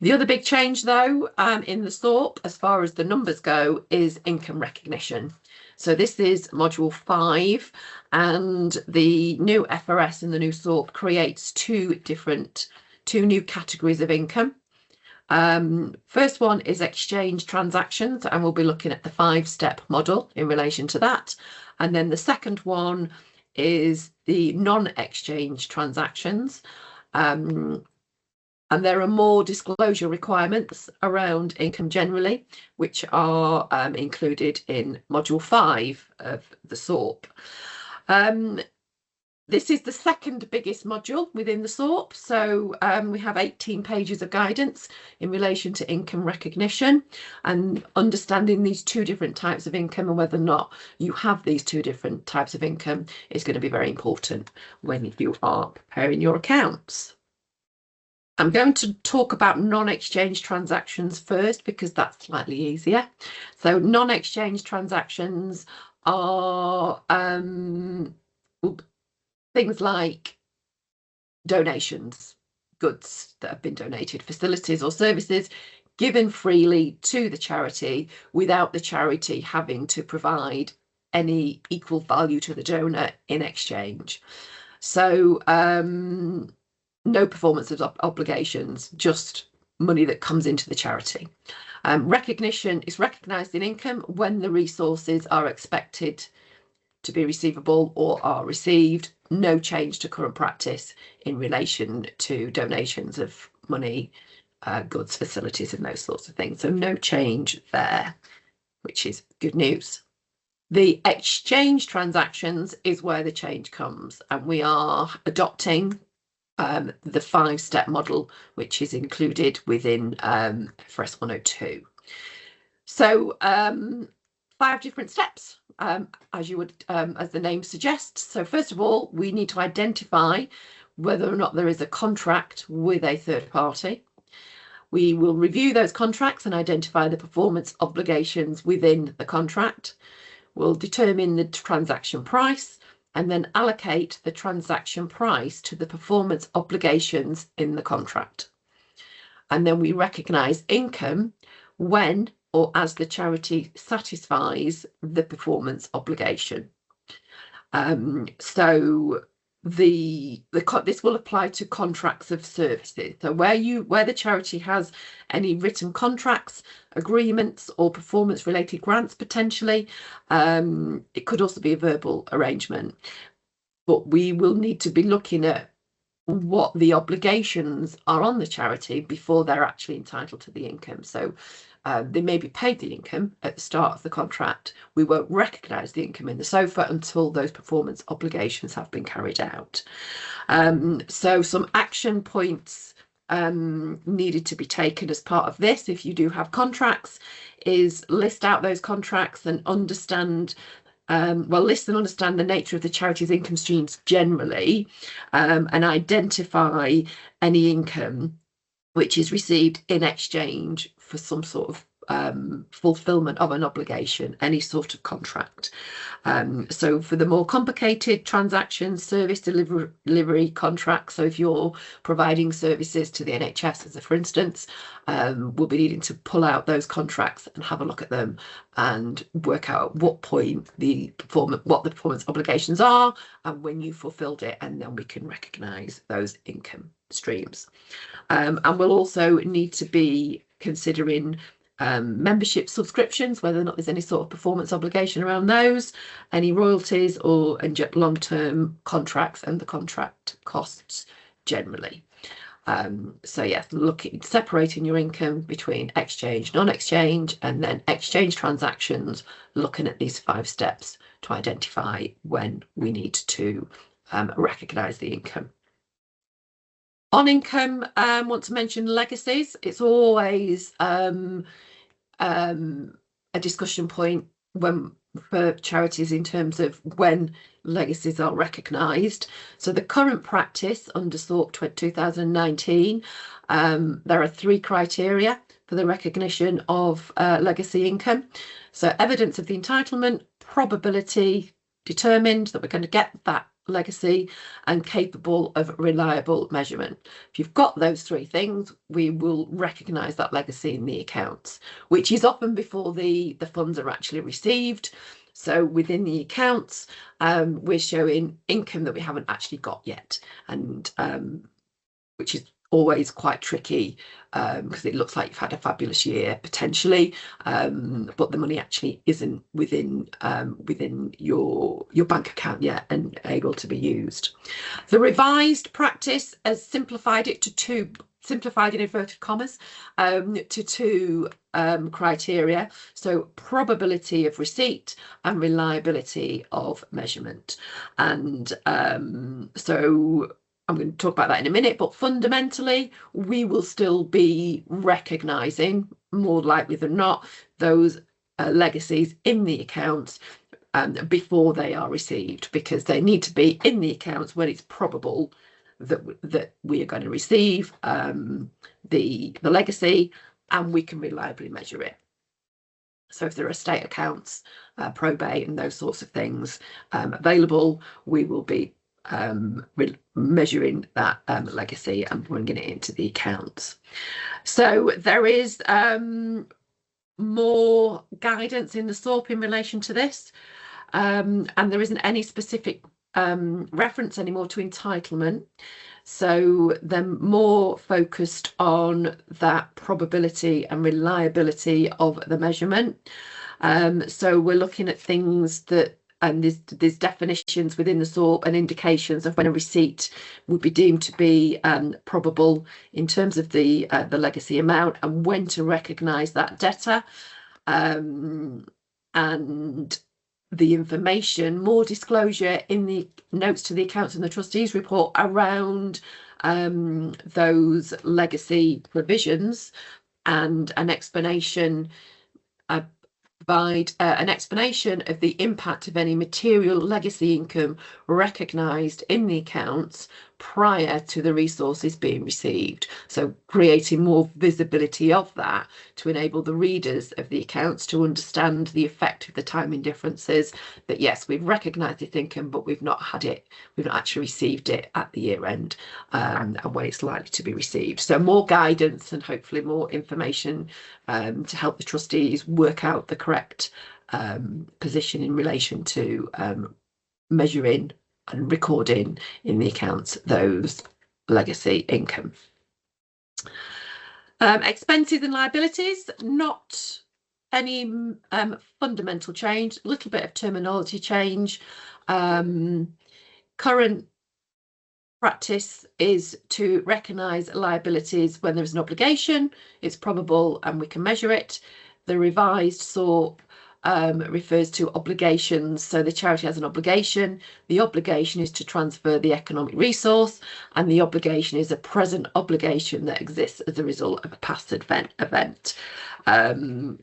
The other big change, though, in the SORP, as far as the numbers go, is income recognition. So this is module 5, and the new FRS and the new SORP creates two new categories of income. First one is exchange transactions, and we'll be looking at the 5-step model in relation to that. And then the second one is the non-exchange transactions. And there are more disclosure requirements around income generally, which are included in module 5 of the SORP. This is the second biggest module within the SORP. So we have 18 pages of guidance in relation to income recognition, and understanding these two different types of income and whether or not you have these two different types of income is going to be very important when you are preparing your accounts. I'm going to talk about non-exchange transactions first because that's slightly easier. So non-exchange transactions are things like donations, goods that have been donated, facilities or services given freely to the charity without the charity having to provide any equal value to the donor in exchange. So no performance of obligations, just money that comes into the charity. Recognition is recognised in income when the resources are expected to be receivable or are received. No change to current practice in relation to donations of money, goods, facilities and those sorts of things. So no change there, which is good news. The exchange transactions is where the change comes, and we are adopting the 5-step model, which is included within FRS 102. So 5 different steps, as you would, as the name suggests. So first of all, we need to identify whether or not there is a contract with a third party. We will review those contracts and identify the performance obligations within the contract. We'll determine the transaction price and then allocate the transaction price to the performance obligations in the contract. And then we recognise income when or as the charity satisfies the performance obligation. So this will apply to contracts of services. So where the charity has any written contracts, agreements or performance related grants potentially, it could also be a verbal arrangement, but we will need to be looking at what the obligations are on the charity before they're actually entitled to the income. So they may be paid the income at the start of the contract. We won't recognise the income in the SOFA until those performance obligations have been carried out. So some action points needed to be taken as part of this, if you do have contracts, is list out those contracts and understand list and understand the nature of the charity's income streams generally, and identify any income which is received in exchange for some sort of fulfillment of an obligation, any sort of contract. So for the more complicated transactions, service delivery contracts, so if you're providing services to the NHS, as a for instance, we'll be needing to pull out those contracts and have a look at them and work out at what point what the performance obligations are and when you fulfilled it, and then we can recognise those income streams. And we'll also need to be considering membership subscriptions, whether or not there's any sort of performance obligation around those, any royalties or long-term contracts and the contract costs generally. So yes, separating your income between exchange, non-exchange, and then exchange transactions, looking at these 5 steps to identify when we need to recognise the income. On income, I want to mention legacies. It's always a discussion point for charities in terms of when legacies are recognised. So the current practice under SORP 2019, there are 3 criteria for the recognition of legacy income. So evidence of the entitlement, probability determined that we're going to get that legacy, and capable of reliable measurement. If you've got those 3 things, we will recognise that legacy in the accounts, which is often before the funds are actually received. So within the accounts, we're showing income that we haven't actually got yet, and which is always quite tricky because it looks like you've had a fabulous year potentially, but the money actually isn't within your bank account yet and able to be used. The revised practice has simplified it to simplified in inverted commas, to 2 criteria. So probability of receipt and reliability of measurement. And so I'm going to talk about that in a minute, but fundamentally, we will still be recognising, more likely than not, those legacies in the accounts before they are received, because they need to be in the accounts when it's probable that we are going to receive the legacy, and we can reliably measure it. So if there are estate accounts, probate and those sorts of things available, we will be measuring that legacy and bringing it into the accounts. So there is more guidance in the SORP in relation to this, and there isn't any specific reference anymore to entitlement. So they're more focused on that probability and reliability of the measurement. So we're looking at things that and there's definitions within the SORP and indications of when a receipt would be deemed to be probable in terms of the legacy amount, and when to recognise that debtor, and the information, more disclosure in the notes to the accounts and the trustees report around those legacy provisions, and an explanation provide an explanation of the impact of any material legacy income recognised in the accounts prior to the resources being received. So creating more visibility of that to enable the readers of the accounts to understand the effect of the timing differences, that yes, we've recognised this income, but we've not actually received it at the year end, and when it's likely to be received. So more guidance and hopefully more information to help the trustees work out the correct position in relation to measuring and recording in the accounts those legacy income. Expenses and liabilities, not any fundamental change, a little bit of terminology change. Current practice is to recognise liabilities when there is an obligation, it's probable and we can measure it. The revised SORP refers to obligations. So the charity has an obligation. The obligation is to transfer the economic resource, and the obligation is a present obligation that exists as a result of a past event.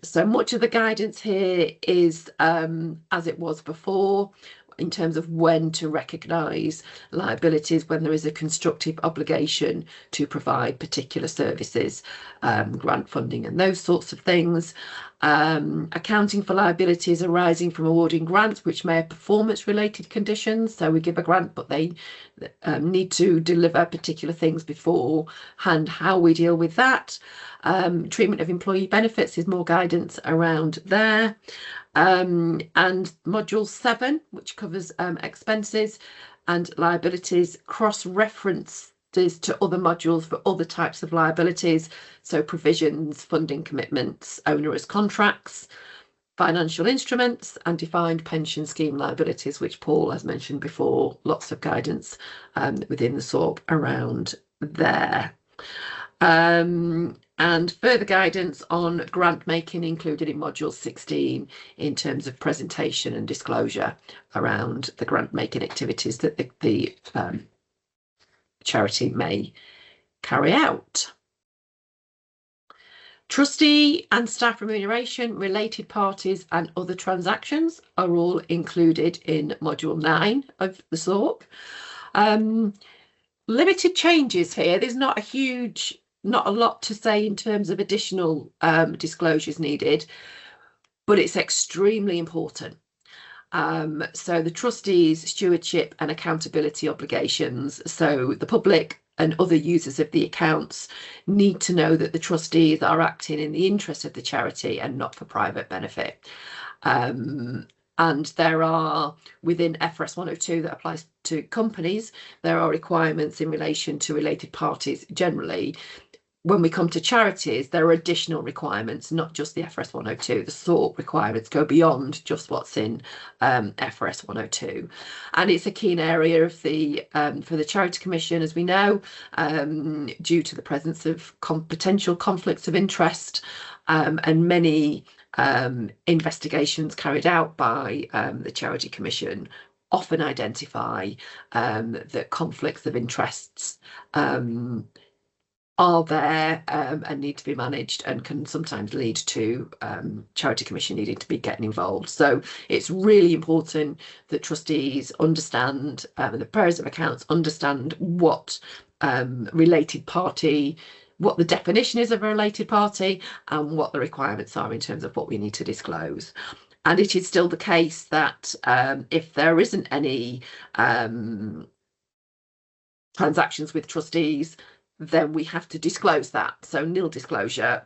So much of the guidance here is as it was before, in terms of when to recognise liabilities when there is a constructive obligation to provide particular services, grant funding and those sorts of things. Accounting for liabilities arising from awarding grants which may have performance-related conditions. So we give a grant, but they need to deliver particular things beforehand, how we deal with that. Treatment of employee benefits is more guidance around there. And module 7, which covers expenses and liabilities, cross-references to other modules for other types of liabilities, so provisions, funding commitments, onerous contracts, financial instruments, and defined pension scheme liabilities, which Paul has mentioned before. Lots of guidance within the SORP around there. And further guidance on grant making included in module 16 in terms of presentation and disclosure around the grant making activities that the charity may carry out. Trustee and staff remuneration, related parties and other transactions are all included in module 9 of the SORP. Limited changes here. There's not a lot to say in terms of additional disclosures needed, but it's extremely important. So the trustees' stewardship and accountability obligations. So the public and other users of the accounts need to know that the trustees are acting in the interest of the charity and not for private benefit. And there are, within FRS 102 that applies to companies, there are requirements in relation to related parties generally. When we come to charities, there are additional requirements, not just the FRS 102. The SORP requirements go beyond just what's in FRS 102. And it's a keen area of the for the Charity Commission, as we know, due to the presence of potential conflicts of interest, and many investigations carried out by the Charity Commission often identify that conflicts of interests are there and need to be managed, and can sometimes lead to Charity Commission needing to be getting involved. So it's really important that trustees understand, and the preparers of accounts understand what related party, what the definition is of a related party, and what the requirements are in terms of what we need to disclose. And it is still the case that if there isn't any transactions with trustees, then we have to disclose that. So nil disclosure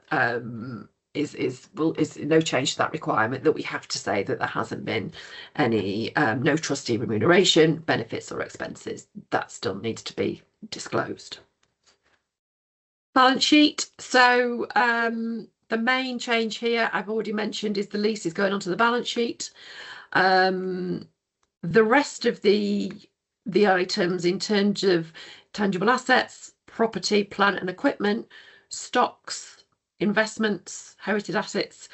is no change to that requirement, that we have to say that there hasn't been any no trustee remuneration, benefits or expenses. That still needs to be disclosed. Balance sheet. So the main change here I've already mentioned is the leases going onto the balance sheet. The rest of the items in terms of tangible assets, property, plant and equipment, stocks, investments, heritage assets,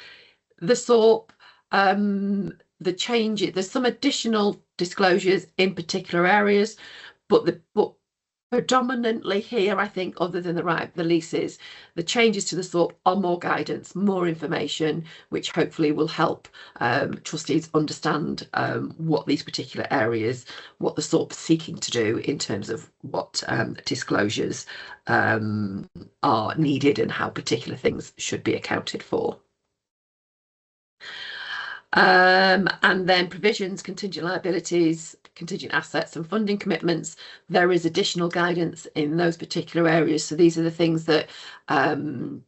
the SORP, the changes, there's some additional disclosures in particular areas, but predominantly here, I think, other than the leases, the changes to the SORP are more guidance, more information, which hopefully will help trustees understand what these particular areas, what the SORP is seeking to do in terms of what disclosures are needed and how particular things should be accounted for. And then provisions, contingent liabilities, contingent assets and funding commitments. There is additional guidance in those particular areas. So these are the things that aren't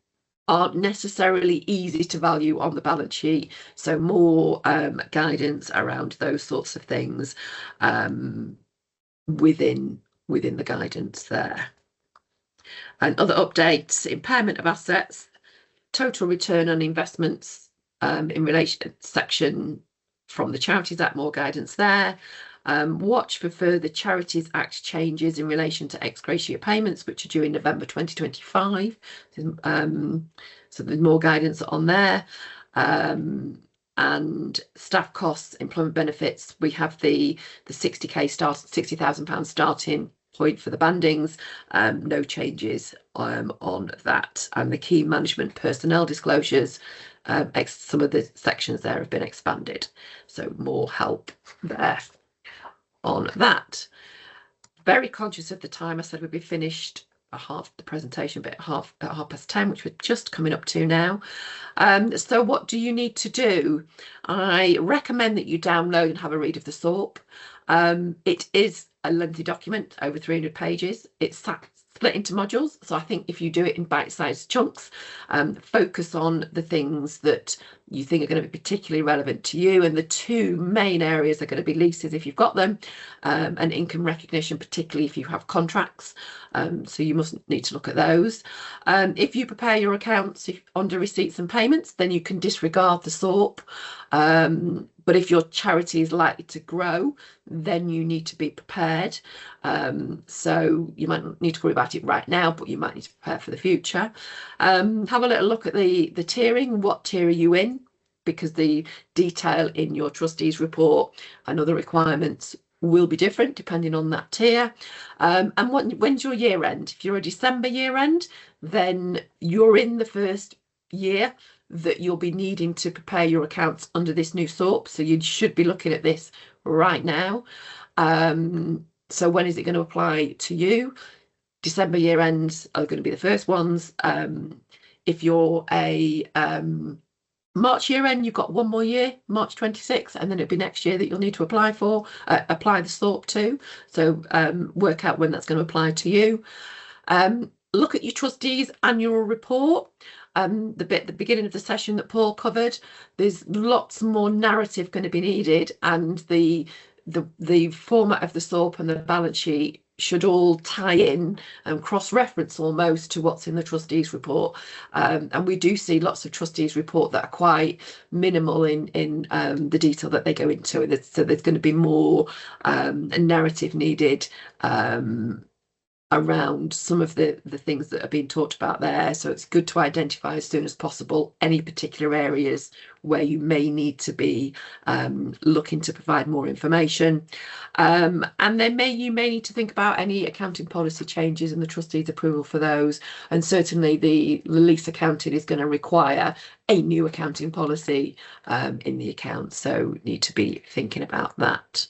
necessarily easy to value on the balance sheet. So more guidance around those sorts of things within the guidance there. And other updates, impairment of assets, total return on investments, in relation section from the Charities Act, more guidance there. Watch for further Charities Act changes in relation to ex gratia payments, which are due in November 2025. So there's more guidance on there. And staff costs, employment benefits, we have the 60,000 £60,000 starting point for the bandings, no changes on that. And the key management personnel disclosures, some of the sections there have been expanded, so more help there on that. Very conscious of the time. I said we'd be finished the presentation bit at half past 10, which we're just coming up to now. So what do you need to do? I recommend that you download and have a read of the SORP. It is a lengthy document, over 300 pages. It's split into modules, so I think if you do it in bite-sized chunks, focus on the things that you think are going to be particularly relevant to you, and the two main areas are going to be leases if you've got them, and income recognition, particularly if you have contracts, so you must need to look at those. If you prepare your accounts under receipts and payments, then you can disregard the SORP, but if your charity is likely to grow, then you need to be prepared. So you might not need to worry about it right now, but you might need to prepare for the future. Have a little look at the tiering. What tier are you in? Because the detail in your trustees report and other requirements will be different depending on that tier. And when's your year end? If you're a December year end, then you're in the first year that you'll be needing to prepare your accounts under this new SORP. So you should be looking at this right now. So when is it going to apply to you? December year ends are going to be the first ones. If you're a March year end, you've got one more year, March 26, and then it'll be next year that you'll need to apply the SORP to. So work out when that's going to apply to you. Look at your trustees' annual report. The bit at the beginning of the session that Paul covered, there's lots more narrative going to be needed, and the format of the SORP and the balance sheet should all tie in and cross-reference almost to what's in the trustees report, and we do see lots of trustees report that are quite minimal in the detail that they go into, so there's going to be more narrative needed around some of the things that are being talked about there. So it's good to identify as soon as possible any particular areas where you may need to be looking to provide more information. And then you may need to think about any accounting policy changes and the trustees' approval for those. And certainly the lease accounting is going to require a new accounting policy in the accounts. So need to be thinking about that.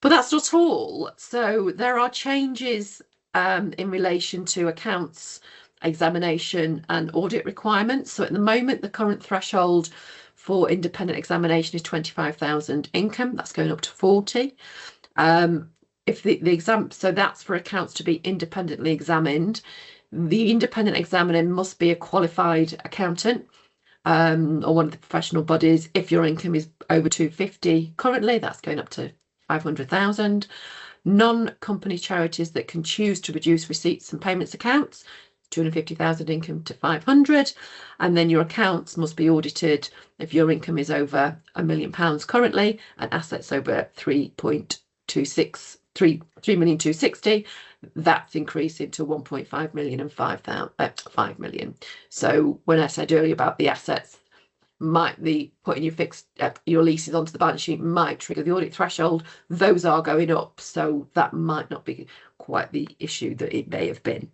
But that's not all. So there are changes in relation to accounts, examination and audit requirements. So at the moment, the current threshold for independent examination is 25,000 income. That's going up to 40. If the exam, so that's for accounts to be independently examined. The independent examiner must be a qualified accountant or one of the professional bodies. If your income is over 250 currently, that's going up to 500,000. Non-company charities that can choose to produce receipts and payments accounts, 250,000 income to 500, and then your accounts must be audited if your income is over £1 million currently and assets over 3.260. That's increasing to 1.5 million and 5 million. So when I said earlier about the assets, might be putting your leases onto the balance sheet might trigger the audit threshold. Those are going up, so that might not be quite the issue that it may have been.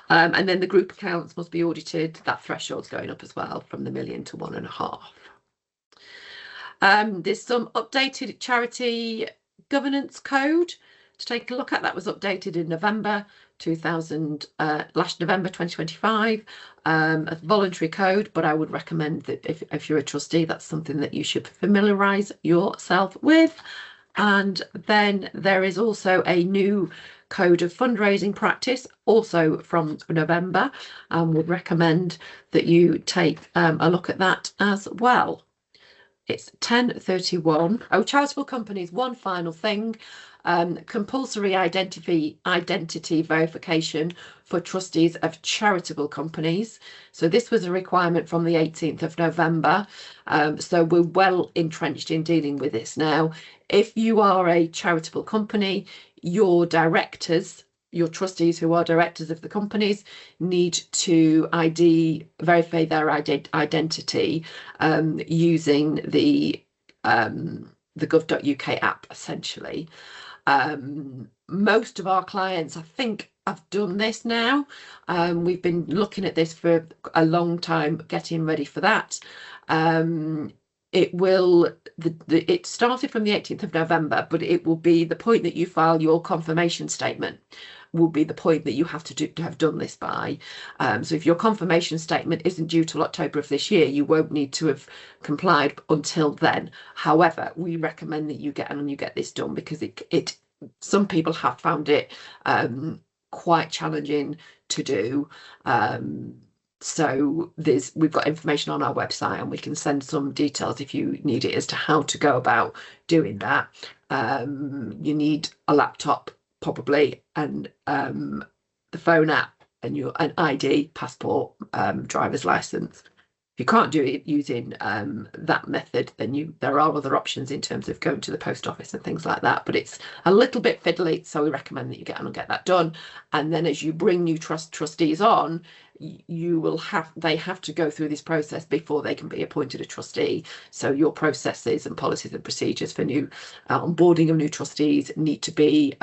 And then the group accounts must be audited. That threshold's going up as well from the million to 1.5. There's some updated charity governance code to take a look at. That was updated in November 2025, a voluntary code, but I would recommend that if you're a trustee, that's something that you should familiarise yourself with. And then there is also a new code of fundraising practice, also from November, and would recommend that you take a look at that as well. It's 10:31. Oh, charitable companies, one final thing. Compulsory identity verification for trustees of charitable companies. So this was a requirement from the 18th of November. So we're well entrenched in dealing with this now. If you are a charitable company, your directors, your trustees who are directors of the companies, need to verify their identity using the gov.uk app, essentially. Most of our clients, I think, have done this now. We've been looking at this for a long time, getting ready for that. It started from the 18th of November, but it will be the point that you file your confirmation statement will be the point that you have to have done this by. So if your confirmation statement isn't due till October of this year, you won't need to have complied until then. However, we recommend that you get this done, because some people have found it quite challenging to do. So we've got information on our website, and we can send some details if you need it as to how to go about doing that. You need a laptop probably, and the phone app, and an ID, passport, driver's license. If you can't do it using that method, then there are other options in terms of going to the post office and things like that, but it's a little bit fiddly, so we recommend that you get on and get that done. And then as you bring new trustees on, they have to go through this process before they can be appointed a trustee. So your processes and policies and procedures for new onboarding of new trustees need to be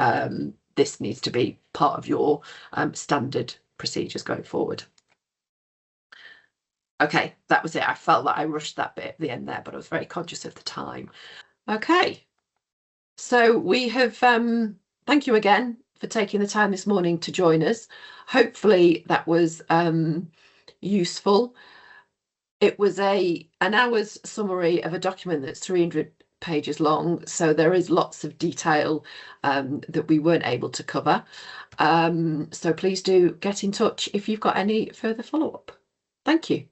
this needs to be part of your standard procedures going forward. Okay, that was it. I felt that I rushed that bit at the end there, but I was very conscious of the time. Okay, so we have thank you again for taking the time this morning to join us. Hopefully that was useful. It was an hour's summary of a document that's 300 pages long, so there is lots of detail that we weren't able to cover. So please do get in touch if you've got any further follow-up. Thank you.